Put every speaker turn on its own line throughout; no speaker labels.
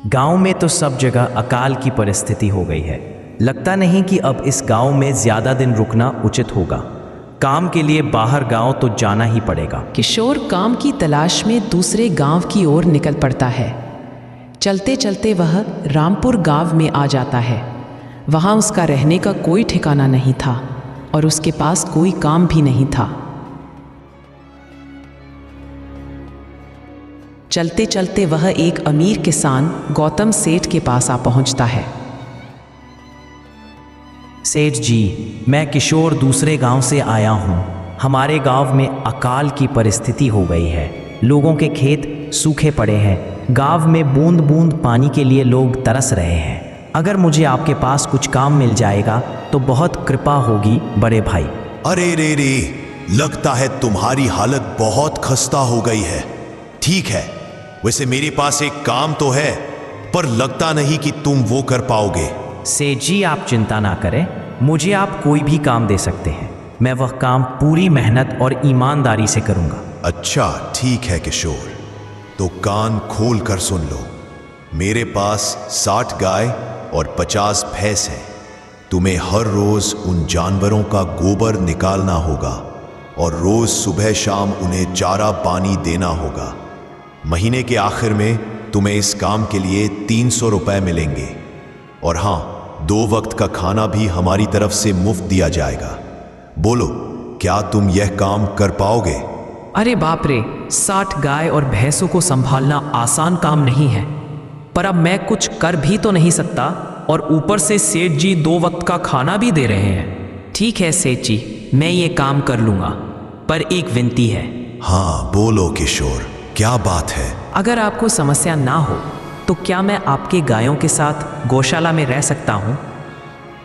गांव में तो सब जगह अकाल की परिस्थिति हो गई है। लगता नहीं कि अब इस गांव में ज्यादा दिन रुकना उचित होगा। काम के लिए बाहर गांव तो जाना ही पड़ेगा।
किशोर काम की तलाश में दूसरे गांव की ओर निकल पड़ता है। चलते चलते वह रामपुर गांव में आ जाता है। वहां उसका रहने का कोई ठिकाना नहीं था और उसके पास कोई काम भी नहीं था। चलते चलते वह एक अमीर किसान गौतम सेठ के पास आ पहुंचता है।
सेठ जी, मैं किशोर दूसरे गांव से आया हूं। हमारे गांव में अकाल की परिस्थिति हो गई है। लोगों के खेत सूखे पड़े हैं। गांव में बूंद बूंद पानी के लिए लोग तरस रहे हैं। अगर मुझे आपके पास कुछ काम मिल जाएगा तो बहुत कृपा होगी बड़े भाई।
अरे रे, लगता है तुम्हारी हालत बहुत खस्ता हो गई है। ठीक है, वैसे मेरे पास एक काम तो है, पर लगता नहीं कि तुम वो कर पाओगे।
सेठ जी, आप चिंता ना करें, मुझे आप कोई भी काम दे सकते हैं। मैं वह काम पूरी मेहनत और ईमानदारी से करूंगा।
अच्छा ठीक है किशोर, तो कान खोल कर सुन लो। मेरे पास 60 गाय और 50 भैंस है। तुम्हें हर रोज उन जानवरों का गोबर निकालना होगा और रोज सुबह शाम उन्हें चारा पानी देना होगा। महीने के आखिर में तुम्हें इस काम के लिए 300 रुपए मिलेंगे। और हाँ, 2 वक्त का खाना भी हमारी तरफ से मुफ्त दिया जाएगा। बोलो, क्या तुम यह काम कर पाओगे?
अरे बाप रे, 60 गाय और भैंसों को संभालना आसान काम नहीं है। पर अब मैं कुछ कर भी तो नहीं सकता और ऊपर से सेठ जी 2 वक्त का खाना भी दे रहे हैं। ठीक है सेठ जी, मैं ये काम कर लूंगा, पर एक विनती है।
हाँ बोलो किशोर, क्या बात है?
अगर आपको समस्या ना हो तो क्या मैं आपके गायों के साथ गौशाला में रह सकता हूँ?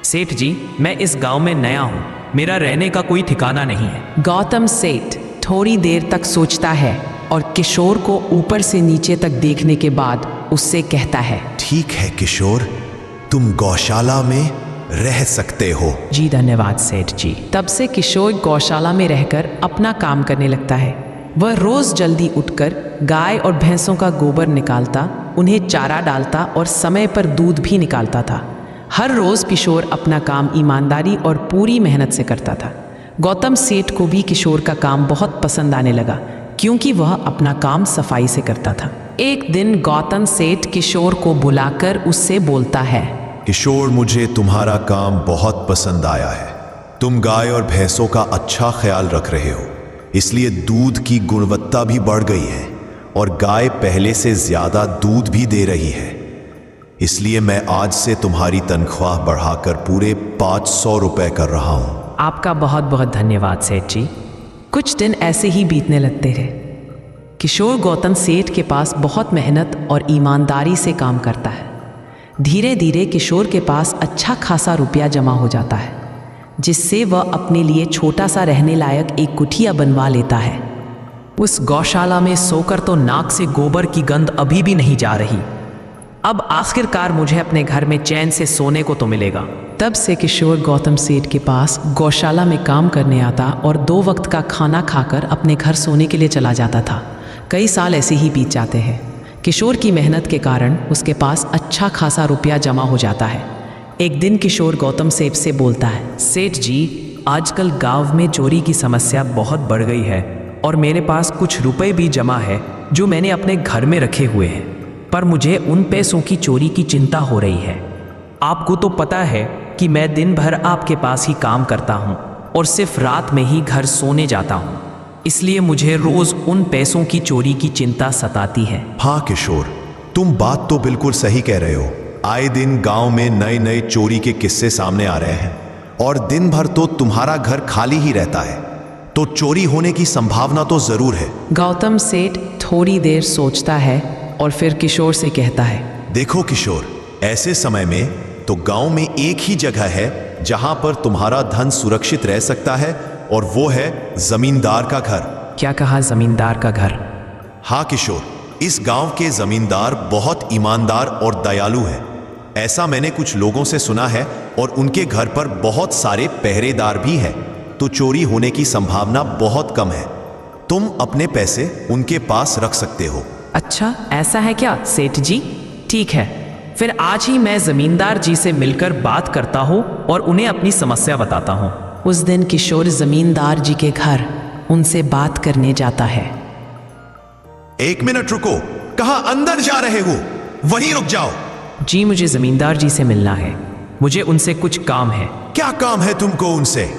सेठ जी, मैं इस गांव में नया हूँ। मेरा रहने का कोई ठिकाना नहीं है।
गौतम सेठ थोड़ी देर तक सोचता है और किशोर को ऊपर से नीचे तक देखने के बाद उससे कहता है,
ठीक है किशोर, तुम गौशाला में रह सकते हो।
जी धन्यवाद सेठ जी। तब से किशोर गौशाला में रहकर अपना काम करने लगता है। वह रोज जल्दी उठकर गाय और भैंसों का गोबर निकालता, उन्हें चारा डालता और समय पर दूध भी निकालता था। हर रोज किशोर अपना काम ईमानदारी और पूरी मेहनत से करता था। गौतम सेठ को भी किशोर का काम बहुत पसंद आने लगा, क्योंकि वह अपना काम सफाई से करता था। एक दिन गौतम सेठ किशोर को बुलाकर उससे बोलता है,
किशोर, मुझे तुम्हारा काम बहुत पसंद आया है। तुम गाय और भैंसों का अच्छा ख्याल रख रहे हो, इसलिए दूध की गुणवत्ता भी बढ़ गई है और गाय पहले से ज्यादा दूध भी दे रही है। इसलिए मैं आज से तुम्हारी तनख्वाह बढ़ाकर पूरे 500 रुपए कर रहा हूं।
आपका बहुत बहुत धन्यवाद सेठ जी। कुछ दिन ऐसे ही बीतने लगते रहे। किशोर गौतम सेठ के पास बहुत मेहनत और ईमानदारी से काम करता है। धीरे धीरे किशोर के पास अच्छा खासा रुपया जमा हो जाता है, जिससे वह अपने लिए छोटा सा रहने लायक एक कुटिया बनवा लेता है।
उस गौशाला में सोकर तो नाक से गोबर की गंध अभी भी नहीं जा रही। अब आखिरकार मुझे अपने घर में चैन से सोने को तो मिलेगा।
तब से किशोर गौतम सेठ के पास गौशाला में काम करने आता और 2 वक्त का खाना खाकर अपने घर सोने के लिए चला जाता था। कई साल ऐसे ही बीत जाते हैं। किशोर की मेहनत के कारण उसके पास अच्छा खासा रुपया जमा हो जाता है। एक दिन किशोर गौतम सेठ से बोलता है,
सेठ जी, आजकल गांव में चोरी की समस्या बहुत बढ़ गई है और मेरे पास कुछ रुपए भी जमा है जो मैंने अपने घर में रखे हुए हैं, पर मुझे उन पैसों की चोरी की चिंता हो रही है। आपको तो पता है कि मैं दिन भर आपके पास ही काम करता हूँ और सिर्फ रात में ही घर सोने जाता हूँ, इसलिए मुझे रोज उन पैसों की चोरी की चिंता सताती है।
हाँ किशोर, तुम बात तो बिल्कुल सही कह रहे हो। आए दिन गांव में नए नए चोरी के किस्से सामने आ रहे हैं और दिन भर तो तुम्हारा घर खाली ही रहता है, तो चोरी होने की संभावना तो जरूर है।
गौतम सेठ थोड़ी देर सोचता है और फिर किशोर से कहता है,
देखो किशोर, ऐसे समय में तो गांव में एक ही जगह है जहां पर तुम्हारा धन सुरक्षित रह सकता है, और वो है जमींदार का घर।
क्या कहा, जमींदार का घर?
हाँ किशोर, इस गांव के जमींदार बहुत ईमानदार और दयालु हैं। ऐसा मैंने कुछ लोगों से सुना है और उनके घर पर बहुत सारे पहरेदार भी हैं, तो चोरी होने की संभावना बहुत कम है। तुम अपने पैसे उनके पास रख सकते हो।
अच्छा, ऐसा है क्या सेठ जी?
ठीक है, फिर आज ही मैं जमींदार जी से मिलकर बात करता हूँ और उन्हें अपनी समस्या बताता हूँ।
उस दिन किशोर जमींदार जी के घर उनसे बात करने जाता है।
1 मिनट रुको, कहाँ अंदर जा रहे हो? वहीं रुक जाओ।
जी मुझे जमींदार जी से मिलना है, मुझे उनसे कुछ काम है।
क्या काम है तुमको उनसे?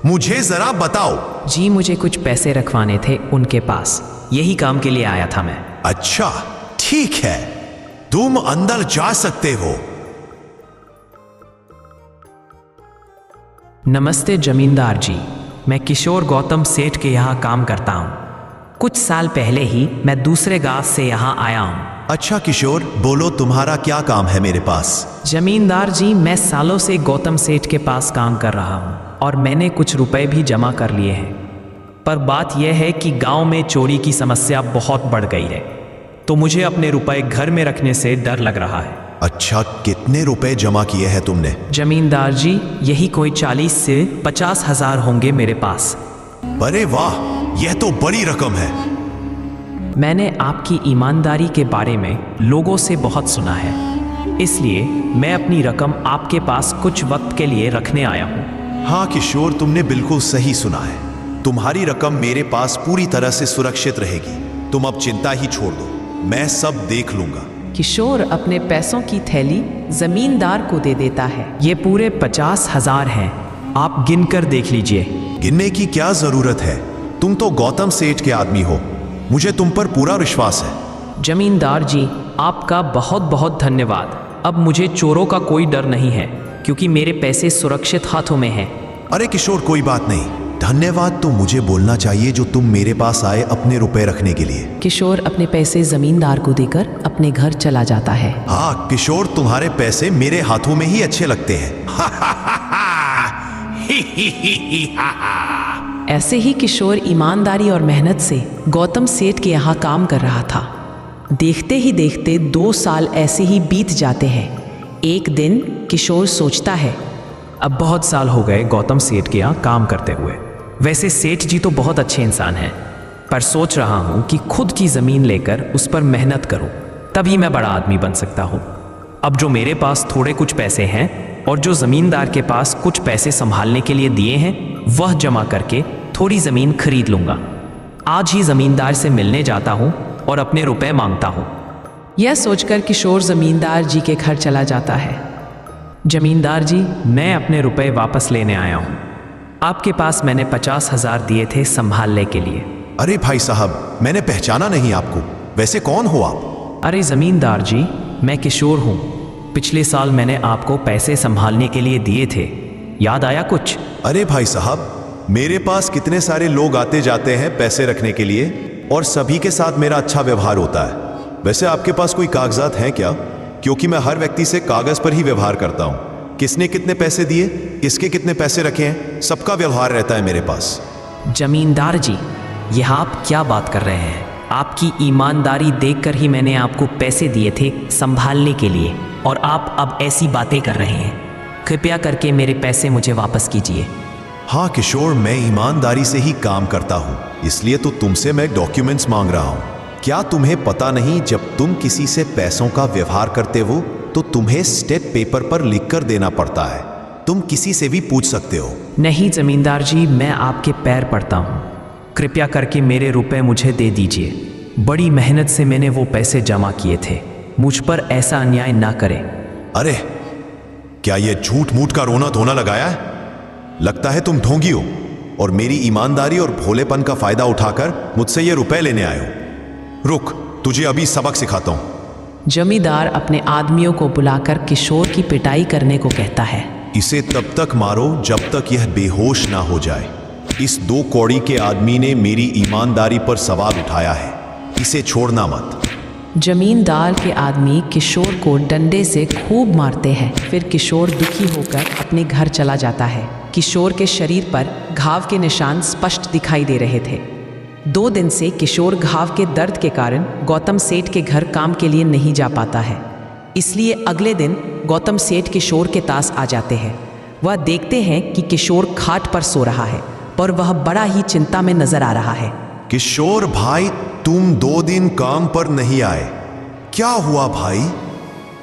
मुझे जरा बताओ।
जी मुझे कुछ पैसे रखवाने थे उनके पास, यही काम के लिए आया था मैं।
अच्छा ठीक है, तुम अंदर जा सकते हो।
नमस्ते जमींदार जी, मैं किशोर गौतम सेठ के यहाँ काम करता हूँ। कुछ साल पहले ही मैं दूसरे गांव से यहाँ आया हूँ।
अच्छा किशोर, बोलो तुम्हारा क्या काम है मेरे पास?
जमींदार जी, मैं सालों से गौतम सेठ के पास काम कर रहा हूँ और मैंने कुछ रुपए भी जमा कर लिए हैं, पर बात यह है कि गांव में चोरी की समस्या बहुत बढ़ गई है, तो मुझे अपने रुपए घर में रखने से डर लग रहा है।
अच्छा, कितने रुपए जमा किए हैं तुमने?
जमींदार जी, यही कोई 40 से 50 हजार होंगे मेरे पास।
अरे वाह, यह तो बड़ी रकम है।
मैंने आपकी ईमानदारी के बारे में लोगों से बहुत सुना है, इसलिए मैं अपनी रकम आपके पास कुछ वक्त के लिए रखने आया हूँ।
हाँ किशोर, तुमने बिल्कुल सही सुना है। तुम्हारी रकम मेरे पास पूरी तरह से सुरक्षित रहेगी। तुम अब चिंता ही छोड़ दो, मैं सब देख लूंगा।
किशोर अपने पैसों की थैली जमींदार को दे देता है।
ये पूरे 50 हजार हैं, आप गिनकर देख लीजिए।
गिनने की क्या जरूरत है? तुम तो गौतम सेठ के आदमी हो, मुझे तुम पर पूरा विश्वास है।
जमींदार जी, आपका बहुत बहुत धन्यवाद। अब मुझे चोरों का कोई डर नहीं है, क्योंकि मेरे पैसे सुरक्षित हाथों में हैं।
अरे किशोर, कोई बात नहीं, धन्यवाद तो मुझे बोलना चाहिए जो तुम मेरे पास आए अपने रुपए रखने के लिए।
किशोर अपने पैसे जमींदार को देकर अपने घर चला जाता है।
हाँ किशोर, तुम्हारे पैसे मेरे हाथों में ही अच्छे लगते हैं।
ऐसे ही किशोर ईमानदारी और मेहनत से गौतम सेठ के यहाँ काम कर रहा था। देखते ही देखते 2 साल ऐसे ही बीत जाते हैं। एक दिन किशोर सोचता है,
अब बहुत साल हो गए गौतम सेठ के यहाँ काम करते हुए। वैसे सेठ जी तो बहुत अच्छे इंसान हैं, पर सोच रहा हूँ कि खुद की ज़मीन लेकर उस पर मेहनत करूँ, तभी मैं बड़ा आदमी बन सकता हूँ। अब जो मेरे पास थोड़े कुछ पैसे हैं और जो ज़मींदार के पास कुछ पैसे संभालने के लिए दिए हैं, वह जमा करके थोड़ी ज़मीन खरीद लूँगा। आज ही ज़मींदार से मिलने जाता हूँ और अपने रुपए मांगता हूँ।
यह सोचकर किशोर जमींदार जी के घर चला जाता है।
जमींदार जी, मैं अपने रुपए वापस लेने आया हूँ। आपके पास मैंने 50 हजार दिए थे संभालने के लिए।
अरे भाई साहब, मैंने पहचाना नहीं आपको, वैसे कौन हो आप?
अरे जमींदार जी, मैं किशोर हूँ। पिछले साल मैंने आपको पैसे संभालने के लिए दिए थे, याद आया कुछ?
अरे भाई साहब, मेरे पास कितने सारे लोग आते जाते हैं पैसे रखने के लिए और सभी के साथ मेरा अच्छा व्यवहार होता है। वैसे आपके पास कोई कागजात हैं क्या? क्योंकि मैं हर व्यक्ति से कागज पर ही व्यवहार करता हूँ। किसने कितने पैसे दिए, किसके कितने पैसे रखे हैं, सबका व्यवहार रहता है मेरे पास।
जमींदार जी, यह आप क्या बात कर रहे हैं? आपकी ईमानदारी देखकर ही मैंने आपको पैसे दिए थे संभालने के लिए, और आप अब ऐसी बातें कर रहे हैं। कृपया करके मेरे पैसे मुझे वापस कीजिए।
हाँ किशोर, मैं ईमानदारी से ही काम करता हूँ, इसलिए तो तुमसे मैं डॉक्यूमेंट्स मांग रहा हूँ। क्या तुम्हें पता नहीं, जब तुम किसी से पैसों का व्यवहार करते हो तो तुम्हें स्टेप पेपर पर लिखकर देना पड़ता है। तुम किसी से भी पूछ सकते हो।
नहीं जमींदार जी, मैं आपके पैर पड़ता हूँ, कृपया करके मेरे रुपए मुझे दे दीजिए। बड़ी मेहनत से मैंने वो पैसे जमा किए थे, मुझ पर ऐसा अन्याय ना करें।
अरे क्या ये झूठ मूठ का रोना धोना लगाया है? लगता है तुम ढोंगी हो और मेरी ईमानदारी और भोलेपन का फायदा उठाकर मुझसे ये रुपए लेने आए हो। रुक, तुझे अभी सबक सिखाता हूं।
जमींदार अपने आदमियों को बुलाकर किशोर की पिटाई करने को कहता है।
इसे तब तक मारो जब तक यह बेहोश ना हो जाए। इस 2 कौड़ी के आदमी ने मेरी ईमानदारी पर सवाल उठाया है, इसे छोड़ना मत।
जमींदार के आदमी किशोर को डंडे से खूब मारते हैं। फिर किशोर दुखी होकर अपने घर चला जाता है। किशोर के शरीर पर घाव के निशान स्पष्ट दिखाई दे रहे थे। 2 दिन से किशोर घाव के दर्द के कारण गौतम सेठ के घर काम के लिए नहीं जा पाता है। इसलिए अगले दिन गौतम सेठ किशोर के पास आ जाते हैं। वह देखते हैं कि किशोर खाट पर सो रहा है, पर वह बड़ा ही चिंता में नजर आ रहा है।
किशोर भाई, तुम 2 दिन काम पर नहीं आए, क्या हुआ भाई?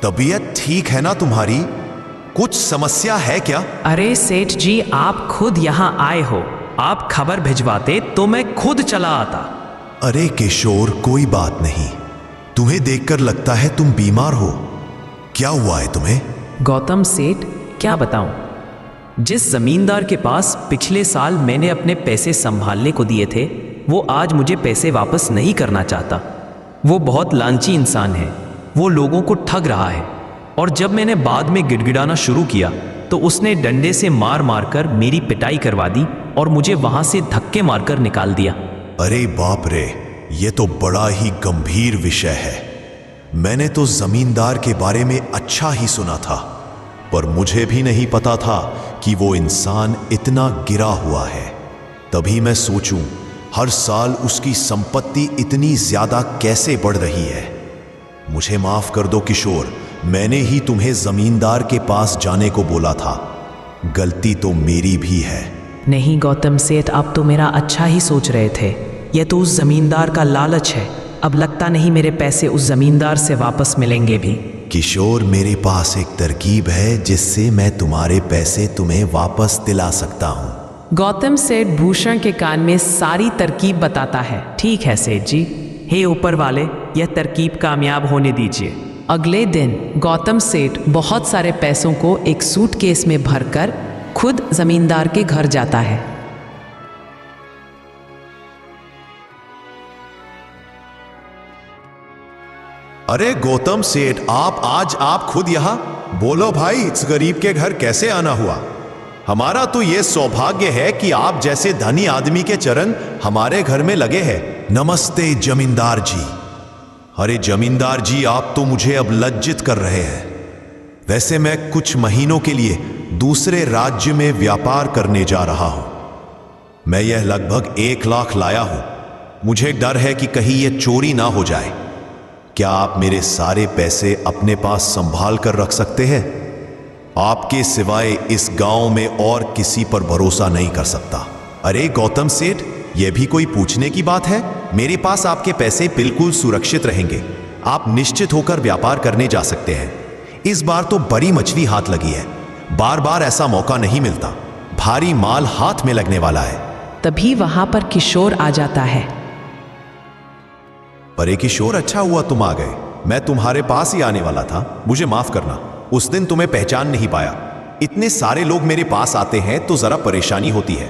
तबीयत ठीक है ना तुम्हारी? कुछ समस्या है क्या?
अरे सेठ जी, आप खुद यहाँ आए हो। आप खबर भिजवाते तो मैं खुद चला आता।
अरे किशोर, कोई बात नहीं। तुम्हें देखकर लगता है तुम बीमार हो। क्या हुआ है तुम्हें?
गौतम सेठ, क्या बताऊं? जिस जमींदार के पास पिछले साल मैंने अपने पैसे संभालने को दिए थे, वो आज मुझे पैसे वापस नहीं करना चाहता। वो बहुत लालची इंसान है। वो लोगों को ठग रहा है। और जब मैंने बाद में गिड़गिड़ाना शुरू किया तो उसने डंडे से मार मार कर मेरी पिटाई करवा दी और मुझे वहां से धक्के मारकर निकाल दिया।
अरे बाप रे, ये तो बड़ा ही गंभीर विषय है। मैंने तो जमींदार के बारे में अच्छा ही सुना था, पर मुझे भी नहीं पता था कि वो इंसान इतना गिरा हुआ है। तभी मैं सोचूं, हर साल उसकी संपत्ति इतनी ज्यादा कैसे बढ़ रही है। मुझे माफ कर दो किशोर, मैंने ही तुम्हें जमींदार के पास जाने को बोला था। गलती तो मेरी भी है।
नहीं गौतम सेठ, आप तो मेरा अच्छा ही सोच रहे थे। यह तो उस जमींदार का लालच है। अब लगता नहीं मेरे पैसे उस जमींदार से वापस मिलेंगे भी।
किशोर, मेरे पास एक तरकीब है जिससे मैं तुम्हारे पैसे तुम्हें वापस दिला सकता हूँ।
गौतम सेठ भूषण के कान में सारी तरकीब बताता है।
ठीक है सेठ जी, हे ऊपर वाले, यह तरकीब कामयाब होने दीजिए।
अगले दिन गौतम सेठ बहुत सारे पैसों को एक सूटकेस में भरकर खुद जमींदार के घर जाता है।
अरे गौतम सेठ, आप खुद यहाँ? बोलो भाई, इस गरीब के घर कैसे आना हुआ? हमारा तो ये सौभाग्य है कि आप जैसे धनी आदमी के चरण हमारे घर में लगे हैं। नमस्ते जमींदार जी। अरे जमींदार जी, आप तो मुझे अब लज्जित कर रहे हैं। वैसे मैं कुछ महीनों के लिए दूसरे राज्य में व्यापार करने जा रहा हूं। मैं यह लगभग 1 लाख लाया हूं। मुझे डर है कि कहीं यह चोरी ना हो जाए। क्या आप मेरे सारे पैसे अपने पास संभाल कर रख सकते हैं? आपके सिवाय इस गांव में और किसी पर भरोसा नहीं कर सकता। अरे गौतम सेठ, यह भी कोई पूछने की बात है? मेरे पास आपके पैसे बिल्कुल सुरक्षित रहेंगे। आप निश्चित होकर व्यापार करने जा सकते हैं। इस बार तो बड़ी मछली हाथ लगी है। बार बार ऐसा मौका नहीं मिलता। भारी माल हाथ में लगने वाला है।
तभी वहां पर किशोर आ जाता है।
अरे किशोर, अच्छा हुआ तुम आ गए। मैं तुम्हारे पास ही आने वाला था। मुझे माफ करना, उस दिन तुम्हें पहचान नहीं पाया। इतने सारे लोग मेरे पास आते हैं तो जरा परेशानी होती है,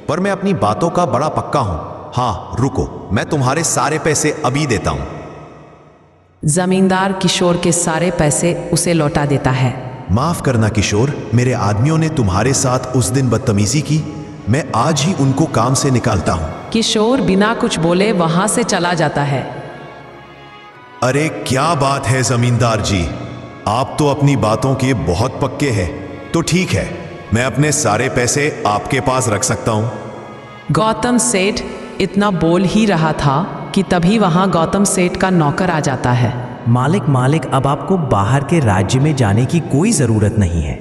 पर मैं अपनी बातों का बड़ा पक्का हूं। हाँ रुको, मैं तुम्हारे सारे पैसे अभी देता हूं।
जमींदार किशोर के सारे पैसे उसे लौटा देता है।
माफ करना किशोर, मेरे आदमियों ने तुम्हारे साथ उस दिन बदतमीजी की। मैं आज ही उनको काम से निकालता हूं।
किशोर बिना कुछ बोले वहां से चला जाता है।
अरे क्या बात है जमींदार जी, आप तो अपनी बातों के बहुत पक्के हैं। तो ठीक है, मैं अपने सारे पैसे आपके पास रख सकता हूं।
गौतम सेठ इतना बोल ही रहा था कि तभी वहां गौतम सेठ का नौकर आ जाता है।
मालिक, अब आपको बाहर के राज्य में जाने की कोई ज़रूरत नहीं है।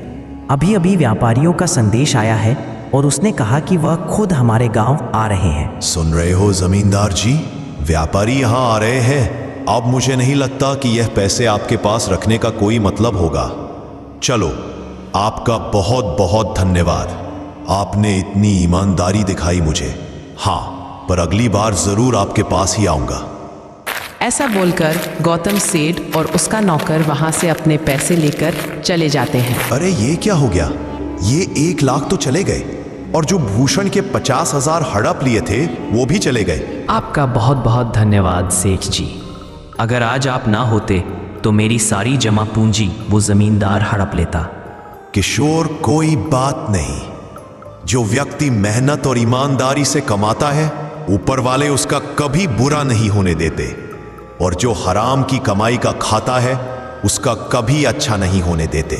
अभी अभी व्यापारियों का संदेश आया है और उसने कहा कि वह खुद हमारे गांव आ रहे हैं।
सुन रहे हो जमींदार जी, व्यापारी यहाँ आ रहे हैं। अब मुझे नहीं लगता कि यह पैसे आपके पास रखने का कोई मतलब होगा। चलो, आपका बहुत बहुत धन्यवाद। आपने इतनी ईमानदारी दिखाई मुझे। हाँ, पर अगली बार जरूर आपके पास ही आऊंगा।
ऐसा बोलकर गौतम सेठ और उसका नौकर वहां से अपने पैसे लेकर चले जाते हैं।
अरे ये क्या हो गया? ये 1 लाख तो चले गए, और जो भूषण के 50,000 हड़प लिए थे वो भी चले गए।
आपका बहुत बहुत धन्यवाद सेठ जी। अगर आज आप ना होते तो मेरी सारी जमा पूंजी वो जमींदार हड़प लेता।
किशोर, कोई बात नहीं। जो व्यक्ति मेहनत और ईमानदारी से कमाता है, ऊपर वाले उसका कभी बुरा नहीं होने देते, और जो हराम की कमाई का खाता है उसका कभी अच्छा नहीं होने देते।